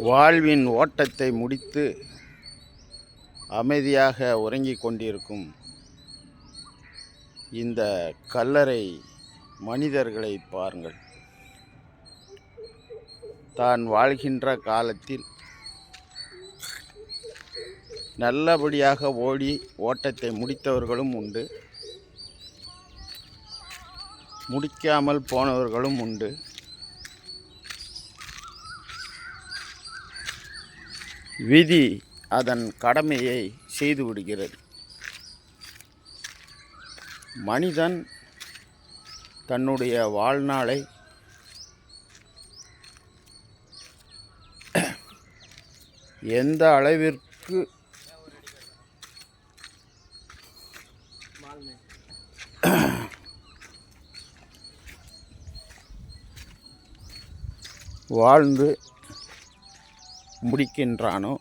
வாழ்வின் ஓட்டத்தை முடித்து அமைதியாக உறங்கிக் கொண்டிருக்கும் இந்த கல்லறை மனிதர்களை பாருங்கள். தான் வாழ்கின்ற காலத்தில் நல்லபடியாக ஓடி ஓட்டத்தை முடித்தவர்களும் உண்டு, முடிக்காமல் போனவர்களும் உண்டு. விதி அதன் கடமையை செய்து விடுகிறது. மனிதன் தன்னுடைய வாழ்நாளை எந்த அளவிற்கு வாழ்ந்து முடிக்கின்றானோ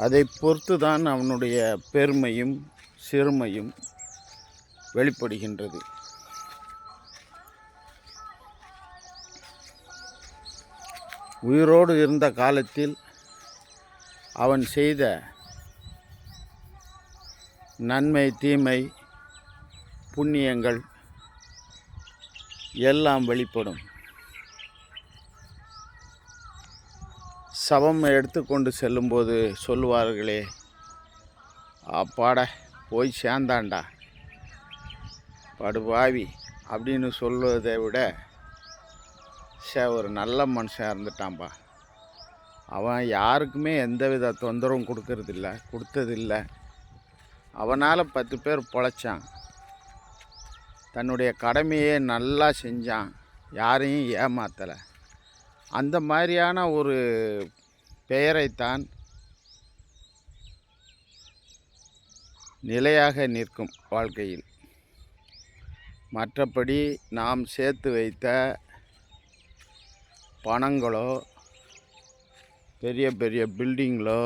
அதை பொறுத்து தான் அவனுடைய பெருமையும் சிறுமையும் வெளிப்படுகின்றது. உயிரோடு இருந்த காலத்தில் அவன் செய்த நன்மை தீமை புண்ணியங்கள் எல்லாம் வெளிப்படும். சவம் எடுத்துக்கொண்டு செல்லும்போது சொல்லுவார்களே, அப்பாட போய் சேர்ந்தாண்டா படுபாவி அப்படின்னு சொல்வதை விட, ஒரு நல்ல மனுஷன் இருந்துட்டான்பா, அவன் யாருக்குமே எந்தவித தொந்தரவும் கொடுத்ததில்லை, அவனால் 10 பேர் பொழைச்சான், தன்னுடைய கடமையை நல்லா செஞ்சான், யாரையும் ஏமாத்தலை, அந்த மாதிரியான ஒரு பெயரைத்தான் நிலையாக நிற்கும் வாழ்க்கையில். மற்றபடி நாம் சேர்த்து வைத்த பணங்களோ பெரிய பெரிய பில்டிங்களோ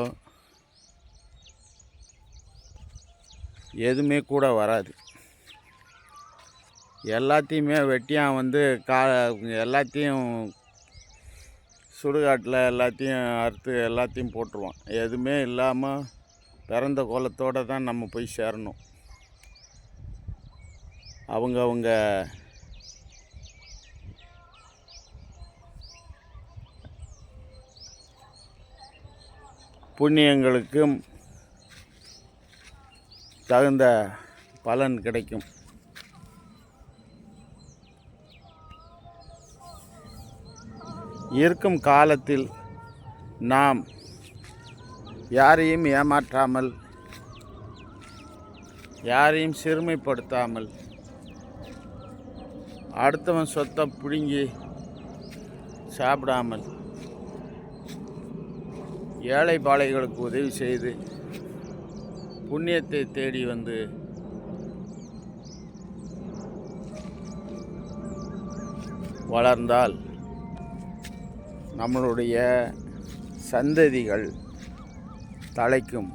எதுவுமே கூட வராது. எல்லாத்தையுமே வெட்டியான் எல்லாத்தையும் சுடுகாட்டில் எல்லாத்தையும் அறுத்து எல்லாத்தையும் போட்டுருவான். எதுவுமே இல்லாமல் பிறந்த கோலத்தோடு தான் நம்ம போய் சேரணும். அவங்க புண்ணியங்களுக்கும் தகுந்த பலன் கிடைக்கும். இருக்கும் காலத்தில் நாம் யாரையும் ஏமாற்றாமல், யாரையும் சிறுமைப்படுத்தாமல், அடுத்தவன் சொத்தை பிடுங்கி சாப்பிடாமல், ஏழை பாழைகளுக்கு உதவி செய்து புண்ணியத்தை தேடி வந்து வளர்ந்தால் நம்மளுடைய சந்ததிகள் தலைக்கும்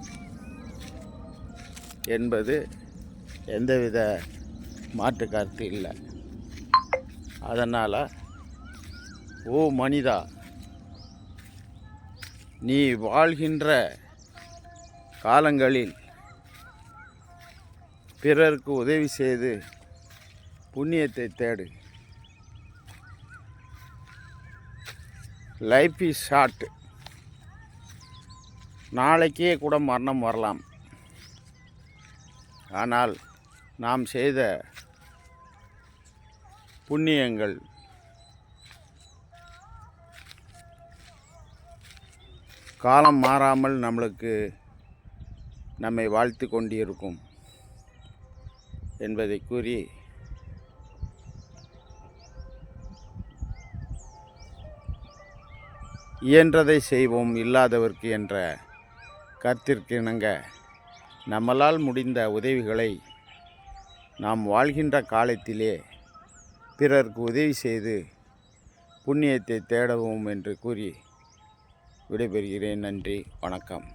என்பது எந்தவித மாற்று கருத்து இல்லை. அதனால் ஓ மனிதா, நீ வாழ்கின்ற காலங்களில் பிறருக்கு உதவி செய்து புண்ணியத்தை தேடு. Life is short. நாளைக்கே கூட மரணம் வரலாம். ஆனால் நாம் செய்த புண்ணியங்கள் காலம் மாறாமல் நம்மை வாழ்த்து கொண்டிருக்கும் என்பதை கூறி, இயன்றதை செய்வோம் இல்லாதவர்க்கு என்ற கருத்திற்கு இணங்க நம்மளால் முடிந்த உதவிகளை நாம் வாழ்கின்ற காலத்திலே பிறருக்கு உதவி செய்து புண்ணியத்தை தேடவும் என்று கூறி விடைபெறுகிறேன். நன்றி, வணக்கம்.